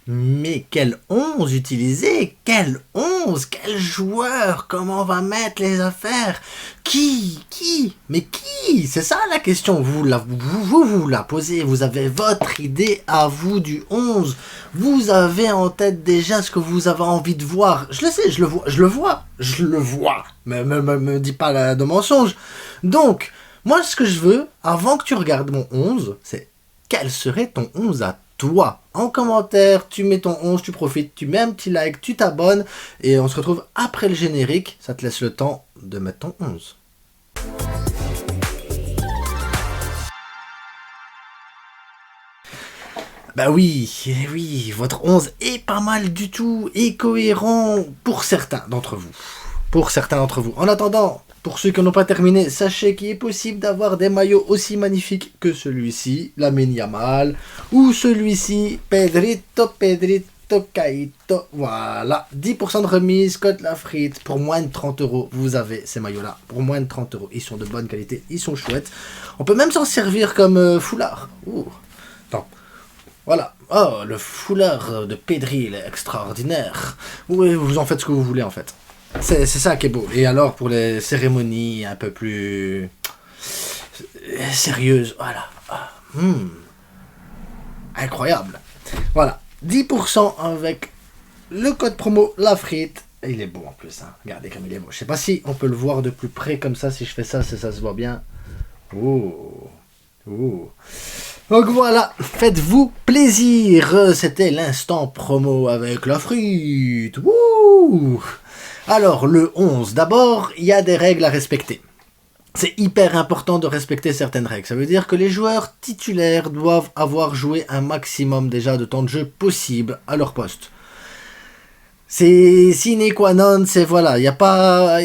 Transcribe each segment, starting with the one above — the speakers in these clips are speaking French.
Mais quel 11 utiliser? Quel 11? Quel joueur? Comment on va mettre les affaires? Qui? Mais qui? C'est ça la question. Vous la posez. Vous avez votre idée à vous du 11. Vous avez en tête déjà ce que vous avez envie de voir. Je le sais, je le vois. Mais me dis pas de mensonge. Donc, moi ce que je veux, avant que tu regardes mon 11, c'est quel serait ton 11 à toi? En commentaire, tu mets ton 11, tu profites, tu mets un petit like, tu t'abonnes et on se retrouve après le générique. Ça te laisse le temps de mettre ton 11. Bah oui, votre 11 est pas mal du tout et cohérent pour certains d'entre vous. En attendant, pour ceux qui n'ont pas terminé, sachez qu'il est possible d'avoir des maillots aussi magnifiques que celui-ci, Lamine Yamal, ou celui-ci, Pedrito Caito. Voilà, 10% de remise, code la frite, pour moins de 30€, vous avez ces maillots-là, pour moins de 30€. Ils sont de bonne qualité, ils sont chouettes. On peut même s'en servir comme foulard. Ouh. Attends. Voilà. Oh, le foulard de Pedri, il est extraordinaire. Oui, vous en faites ce que vous voulez en fait. C'est ça qui est beau. Et alors pour les cérémonies un peu plus sérieuses, voilà. Incroyable. Voilà. 10% avec le code promo La Frite. Et il est beau en plus. Hein. Regardez comme il est beau. Je sais pas si on peut le voir de plus près comme ça. Si je fais ça, ça se voit bien. Oh. Donc voilà, faites-vous plaisir. C'était l'instant promo avec La Frite. Wouh. Alors, le 11. D'abord, il y a des règles à respecter. C'est hyper important de respecter certaines règles. Ça veut dire que les joueurs titulaires doivent avoir joué un maximum déjà de temps de jeu possible à leur poste. C'est sine qua non, c'est voilà, y a pas,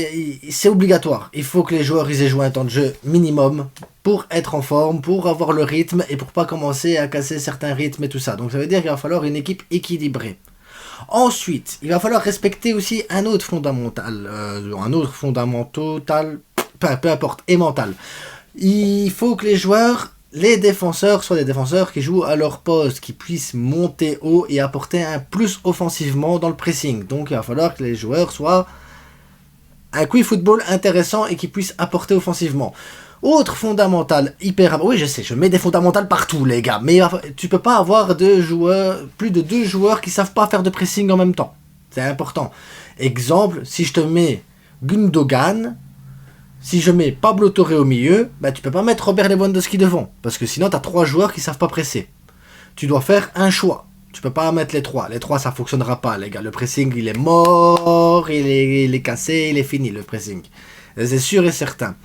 c'est obligatoire. Il faut que les joueurs aient joué un temps de jeu minimum pour être en forme, pour avoir le rythme et pour pas commencer à casser certains rythmes et tout ça. Donc ça veut dire qu'il va falloir une équipe équilibrée. Ensuite, il va falloir respecter aussi un autre fondamental, peu importe, et mental. Il faut que les défenseurs soient des défenseurs qui jouent à leur poste, qui puissent monter haut et apporter un plus offensivement dans le pressing. Donc il va falloir que les joueurs soient un quick football intéressant et qui puissent apporter offensivement. Autre fondamental, oui je sais, je mets des fondamentales partout les gars, mais tu peux pas avoir plus de 2 joueurs qui savent pas faire de pressing en même temps. C'est important. Exemple, si je te mets Gundogan, si je mets Pablo Torre au milieu, bah tu peux pas mettre Robert Lewandowski devant, parce que sinon tu as 3 joueurs qui savent pas presser. Tu dois faire un choix. Tu peux pas mettre les 3. Les 3 ça fonctionnera pas les gars. Le pressing il est mort, il est cassé, il est fini le pressing. C'est sûr et certain.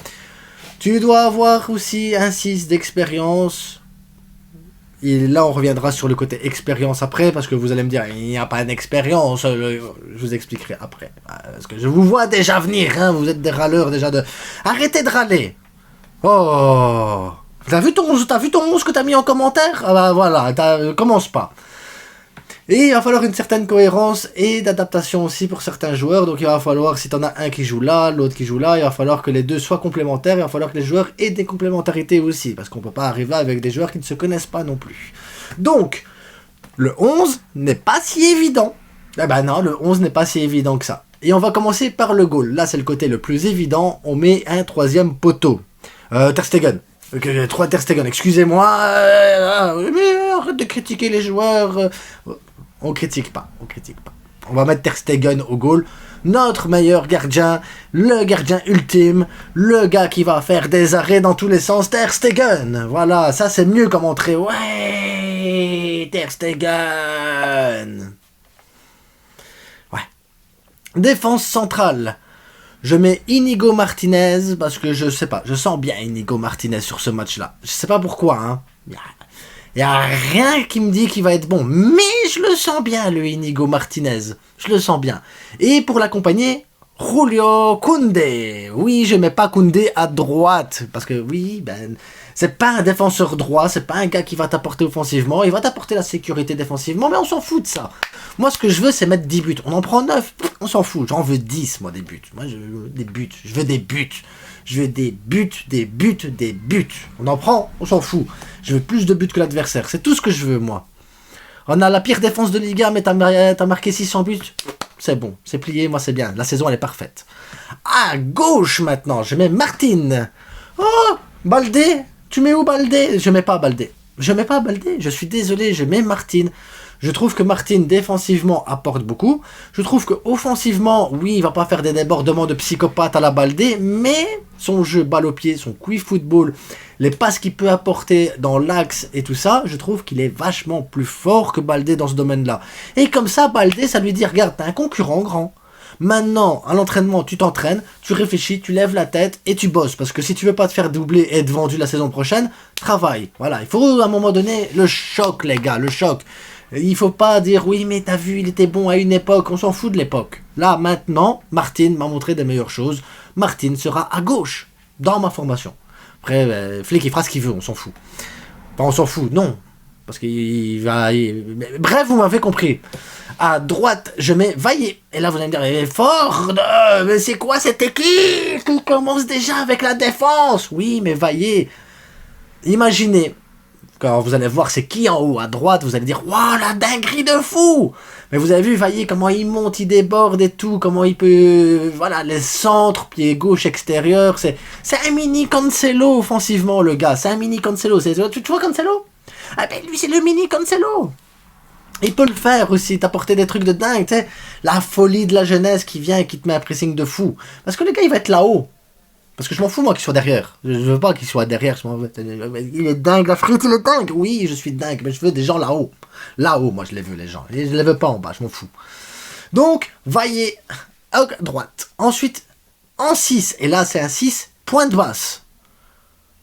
Tu dois avoir aussi un 6 d'expérience. Et là, on reviendra sur le côté expérience après, parce que vous allez me dire, il n'y a pas d'expérience. Je vous expliquerai après. Parce que je vous vois déjà venir, hein, vous êtes des râleurs déjà de... Arrêtez de râler. Oh. T'as vu ton 11 que t'as mis en commentaire? Ah bah voilà, commence pas. Et il va falloir une certaine cohérence et d'adaptation aussi pour certains joueurs. Donc il va falloir, si t'en as un qui joue là, l'autre qui joue là, il va falloir que les deux soient complémentaires. Il va falloir que les joueurs aient des complémentarités aussi. Parce qu'on peut pas arriver avec des joueurs qui ne se connaissent pas non plus. Donc, le 11 n'est pas si évident. Eh ben non, le 11 n'est pas si évident que ça. Et on va commencer par le goal. Là, c'est le côté le plus évident. On met un 3e poteau. Ter Stegen. 3 Ter Stegen, excusez-moi. Mais arrête de critiquer les joueurs. On critique pas. On va mettre Ter Stegen au goal. Notre meilleur gardien, le gardien ultime, le gars qui va faire des arrêts dans tous les sens, Ter Stegen. Voilà, ça c'est mieux comme entrée. Ouais, Ter Stegen. Ouais. Défense centrale. Je mets Inigo Martinez parce que je sais pas, je sens bien Inigo Martinez sur ce match-là. Je sais pas pourquoi, hein. Il n'y a rien qui me dit qu'il va être bon. Mais je le sens bien, le Inigo Martinez. Je le sens bien. Et pour l'accompagner, Julio Koundé. Oui, je mets pas Koundé à droite. Parce que oui, c'est pas un défenseur droit. C'est pas un gars qui va t'apporter offensivement. Il va t'apporter la sécurité défensivement. Mais on s'en fout de ça. Moi, ce que je veux, c'est mettre 10 buts. On en prend 9. On s'en fout. J'en veux 10, moi, des buts. Moi, je veux des buts. Je veux des buts. Je veux des buts. On en prend, on s'en fout. Je veux plus de buts que l'adversaire. C'est tout ce que je veux, moi. On a la pire défense de Liga, mais t'as marqué 600 buts. C'est bon, c'est plié, moi c'est bien. La saison, elle est parfaite. À gauche, maintenant, je mets Martin. Oh, Baldé. Tu mets où Baldé? Je mets pas Baldé. Je suis désolé, je mets Martin. Je trouve que Martin, défensivement, apporte beaucoup. Je trouve que offensivement, oui, il va pas faire des débordements de psychopathe à la Baldé, mais son jeu balle au pied, son quick football, les passes qu'il peut apporter dans l'axe et tout ça, je trouve qu'il est vachement plus fort que Baldé dans ce domaine-là. Et comme ça, Baldé, ça lui dit, regarde, t'as un concurrent grand. Maintenant, à l'entraînement, tu t'entraînes, tu réfléchis, tu lèves la tête et tu bosses. Parce que si tu veux pas te faire doubler et être vendu la saison prochaine, travaille. Voilà, il faut à un moment donné le choc, les gars, le choc. Il faut pas dire, oui, mais t'as vu, il était bon à une époque, on s'en fout de l'époque. Là, maintenant, Martin m'a montré des meilleures choses. Martin sera à gauche, dans ma formation. Après, Flick, il fera ce qu'il veut, on s'en fout. Enfin, on s'en fout, non. Parce qu'il va... Bref, vous m'avez compris. À droite, je mets Vaillé. Et là, vous allez me dire, mais Ford, mais c'est quoi cette équipe qui commence déjà avec la défense? Oui, mais Vaillé, imaginez... Quand vous allez voir c'est qui en haut à droite, vous allez dire waouh, la dinguerie de fou. Mais vous avez vu, voyez comment il monte, il déborde et tout, comment il peut, voilà, les centres, pied gauche, extérieur, c'est un mini Cancelo offensivement le gars, c'est un mini Cancelo. Tu vois Cancelo? Ah ben lui c'est le mini Cancelo. Il peut le faire aussi, t'apporter des trucs de dingue, tu sais, la folie de la jeunesse qui vient et qui te met un pressing de fou. Parce que le gars il va être là-haut. Parce que je m'en fous, moi, qu'il soit derrière. Je veux pas qu'il soit derrière. Il est dingue, la frite, il est dingue. Oui, je suis dingue, mais je veux des gens là-haut. Là-haut, moi, je les veux, les gens. Je les veux pas en bas, je m'en fous. Donc, Vaillé, à droite. Ensuite, en 6. Et là, c'est un 6, point de basse.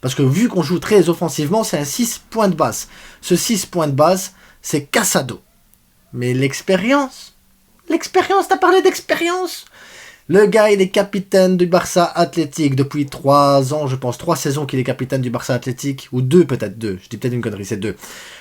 Parce que vu qu'on joue très offensivement, c'est un 6, point de basse. Ce 6, point de basse, c'est Casado. Mais l'expérience, t'as parlé d'expérience? Le gars, il est capitaine du Barça Athlétique depuis 3 ans, je pense, 3 saisons qu'il est capitaine du Barça Athlétique, ou 2 peut-être, 2, je dis peut-être une connerie, c'est 2.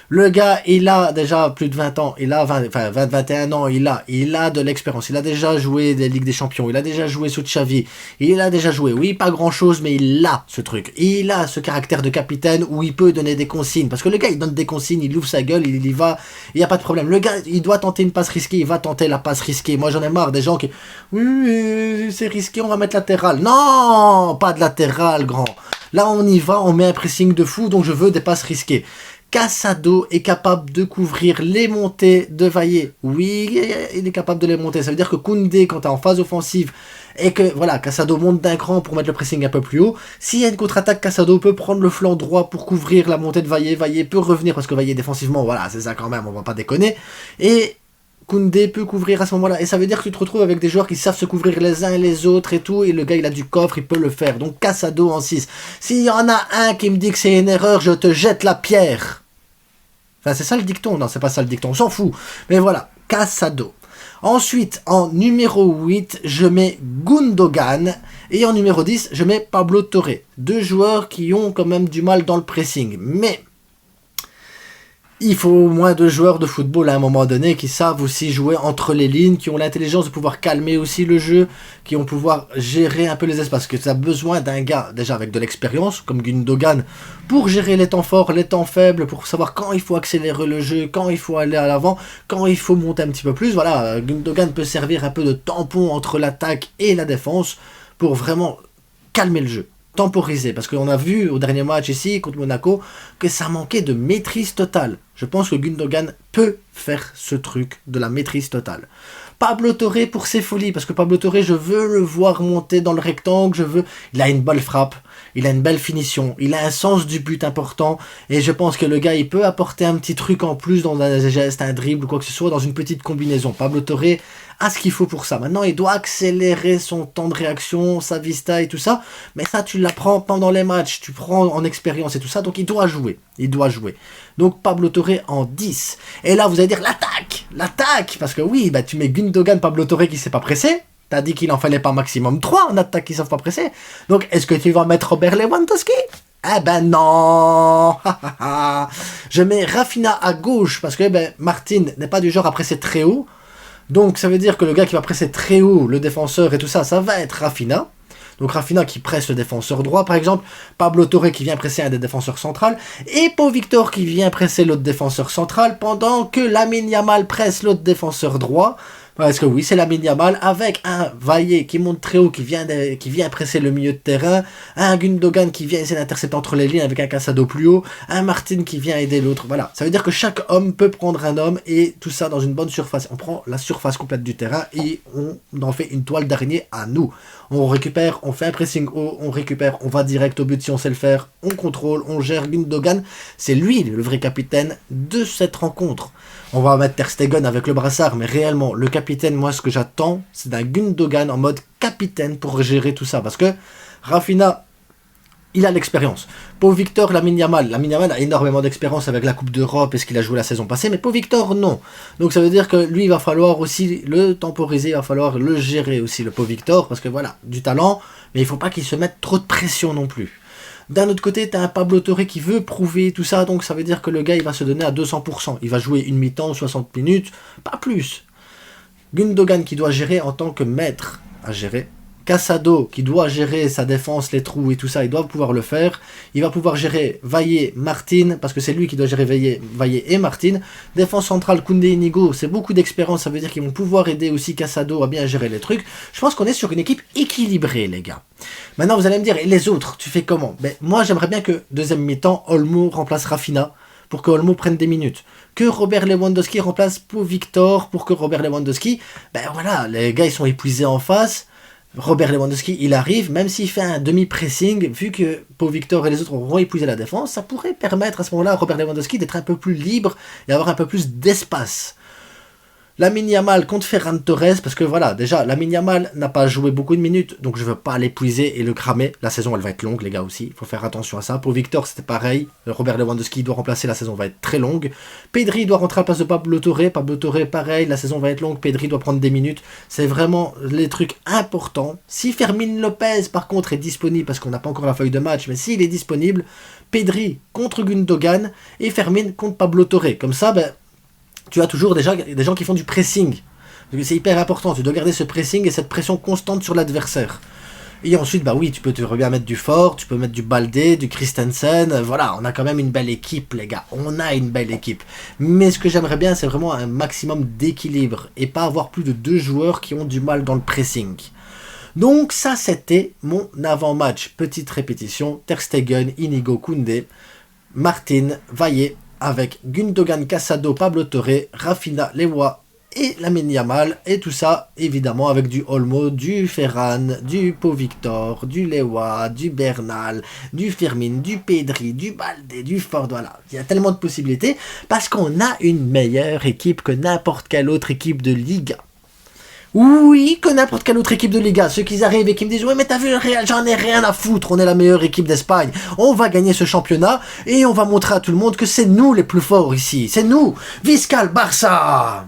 Le gars, il a déjà plus de 20 ans, il a 21 ans, il a de l'expérience, il a déjà joué des Ligues des Champions, il a déjà joué sous Xavi, il a déjà joué, oui, pas grand-chose, mais il a ce truc, il a ce caractère de capitaine où il peut donner des consignes, parce que le gars, il donne des consignes, il ouvre sa gueule, il y va, il n'y a pas de problème. Le gars, il doit tenter une passe risquée, il va tenter la passe risquée. Moi, j'en ai marre des gens qui, oui, c'est risqué, on va mettre latéral. Non, pas de latéral, grand. Là, on y va, on met un pressing de fou, donc je veux des passes risquées. Casado est capable de couvrir les montées de Vaillé. Oui, il est capable de les monter. Ça veut dire que Koundé, quand tu es en phase offensive, et que voilà, Casado monte d'un cran pour mettre le pressing un peu plus haut, s'il y a une contre-attaque, Casado peut prendre le flanc droit pour couvrir la montée de Vaillé. Vaillé peut revenir, parce que Vaillé défensivement, voilà, c'est ça quand même, on va pas déconner. Et Koundé peut couvrir à ce moment-là. Et ça veut dire que tu te retrouves avec des joueurs qui savent se couvrir les uns et les autres et tout. Et le gars, il a du coffre, il peut le faire. Donc, Casado en 6. S'il y en a un qui me dit que c'est une erreur, je te jette la pierre. Enfin, c'est ça le dicton. Non, c'est pas ça le dicton. On s'en fout. Mais voilà, Casado. Ensuite, en numéro 8, je mets Gundogan. Et en numéro 10, je mets Pablo Torre. 2 joueurs qui ont quand même du mal dans le pressing. Mais il faut au moins 2 joueurs de football à un moment donné qui savent aussi jouer entre les lignes, qui ont l'intelligence de pouvoir calmer aussi le jeu, qui vont pouvoir gérer un peu les espaces. Parce que tu as besoin d'un gars déjà avec de l'expérience, comme Gundogan, pour gérer les temps forts, les temps faibles, pour savoir quand il faut accélérer le jeu, quand il faut aller à l'avant, quand il faut monter un petit peu plus. Voilà, Gundogan peut servir un peu de tampon entre l'attaque et la défense pour vraiment calmer le jeu. Temporiser, parce qu'on a vu au dernier match ici contre Monaco que ça manquait de maîtrise totale. Je pense que Gundogan peut faire ce truc de la maîtrise totale. Pablo Torre pour ses folies, parce que Pablo Torre, je veux le voir monter dans le rectangle, il a une bonne frappe, il a une belle finition, il a un sens du but important, et je pense que le gars, il peut apporter un petit truc en plus dans un geste, un dribble, quoi que ce soit, dans une petite combinaison. Pablo Torre a ce qu'il faut pour ça. Maintenant, il doit accélérer son temps de réaction, sa vista et tout ça, mais ça, tu l'apprends pendant les matchs, tu prends en expérience et tout ça, donc il doit jouer. Donc Pablo Torre en 10. Et là, vous allez dire l'attaque, parce que oui, bah, tu mets Gundogan, Pablo Torre qui s'est pas pressé, t'as dit qu'il en fallait pas maximum 3 en attaque qui ne savent pas presser, donc est-ce que tu vas mettre Robert Lewandowski? Eh ben non. Je mets Rafinha à gauche, parce que Martin n'est pas du genre à presser très haut, donc ça veut dire que le gars qui va presser très haut, le défenseur et tout ça, ça va être Rafinha. Donc Rafinha qui presse le défenseur droit par exemple, Pablo Torre qui vient presser un des défenseurs centrales, et Pau Victor qui vient presser l'autre défenseur central, pendant que Lamine Yamal presse l'autre défenseur droit. Parce que oui, c'est Lamine Yamal avec un Vaillé qui monte très haut, qui vient presser le milieu de terrain, un Gundogan qui vient essayer d'intercepter entre les lignes avec un Casado plus haut, un Martin qui vient aider l'autre. Voilà, ça veut dire que chaque homme peut prendre un homme, et tout ça dans une bonne surface. On prend la surface complète du terrain et on en fait une toile d'araignée à nous. On récupère, on fait un pressing haut, on récupère, on va direct au but si on sait le faire, on contrôle, on gère. Gundogan, c'est lui le vrai capitaine de cette rencontre. On va mettre Ter Stegen avec le brassard, mais réellement, le capitaine, moi, ce que j'attends, c'est d'un Gundogan en mode capitaine pour gérer tout ça. Parce que Rafinha, il a l'expérience. Pau Victor, Lamine Yamal a énormément d'expérience avec la Coupe d'Europe et ce qu'il a joué la saison passée, mais Pau Victor, non. Donc ça veut dire que lui, il va falloir aussi le temporiser, il va falloir le gérer aussi, le Pau Victor, parce que voilà, du talent, mais il faut pas qu'il se mette trop de pression non plus. D'un autre côté, tu as un Pablo Torre qui veut prouver tout ça, donc ça veut dire que le gars, il va se donner à 200%. Il va jouer une mi-temps, 60 minutes, pas plus. Gundogan qui doit gérer en tant que maître à gérer. Casado qui doit gérer sa défense, les trous et tout ça, il doit pouvoir le faire. Il va pouvoir gérer Vaillé, Martin, parce que c'est lui qui doit gérer Vaillé et Martin. Défense centrale, Koundé, Inigo, c'est beaucoup d'expérience, ça veut dire qu'ils vont pouvoir aider aussi Casado à bien gérer les trucs. Je pense qu'on est sur une équipe équilibrée, les gars. Maintenant, vous allez me dire, et les autres, tu fais comment? Moi, j'aimerais bien que, deuxième mi-temps, Olmo remplace Rafinha, pour que Olmo prenne des minutes. Que Robert Lewandowski remplace Pau Victor, pour que Robert Lewandowski, voilà, les gars, ils sont épuisés en face. Robert Lewandowski, il arrive, même s'il fait un demi-pressing, vu que Pau Victor et les autres auront épuisé la défense, ça pourrait permettre à ce moment-là à Robert Lewandowski d'être un peu plus libre et avoir un peu plus d'espace. Lamine Yamal contre Ferran Torres, parce que voilà, déjà, Lamine Yamal n'a pas joué beaucoup de minutes, donc je veux pas l'épuiser et le cramer. La saison, elle va être longue, les gars, aussi. Il faut faire attention à ça. Pour Victor, c'était pareil. Robert Lewandowski doit remplacer, la saison va être très longue. Pedri doit rentrer à la place de Pablo Torre. Pablo Torre, pareil, la saison va être longue. Pedri doit prendre des minutes. C'est vraiment les trucs importants. Si Fermin Lopez, par contre, est disponible, parce qu'on n'a pas encore la feuille de match, mais s'il est disponible, Pedri contre Gundogan et Fermin contre Pablo Torre. Comme ça, tu as toujours déjà des gens qui font du pressing. Donc c'est hyper important, tu dois garder ce pressing et cette pression constante sur l'adversaire. Et ensuite, oui, tu peux bien mettre du Fort, tu peux mettre du Baldé, du Christensen, voilà, on a quand même une belle équipe, les gars, on a une belle équipe. Mais ce que j'aimerais bien, c'est vraiment un maximum d'équilibre, et pas avoir plus de 2 joueurs qui ont du mal dans le pressing. Donc ça, c'était mon avant-match. Petite répétition, Ter Stegen, Inigo, Koundé, Martin, Vaillé, avec Gundogan, Casado, Pablo Torre, Rafinha, Lewa et Lamine Yamal, et tout ça évidemment avec du Olmo, du Ferran, du Pau Victor, du Lewa, du Bernal, du Firmin, du Pedri, du Baldé, du Ford, voilà, il y a tellement de possibilités parce qu'on a une meilleure équipe que n'importe quelle autre équipe de Liga. Oui, que n'importe quelle autre équipe de Liga. Ceux qui arrivent et qui me disent « Ouais, mais t'as vu le Real, j'en ai rien à foutre, on est la meilleure équipe d'Espagne. On va gagner ce championnat et on va montrer à tout le monde que c'est nous les plus forts ici. C'est nous, Visca le Barça !»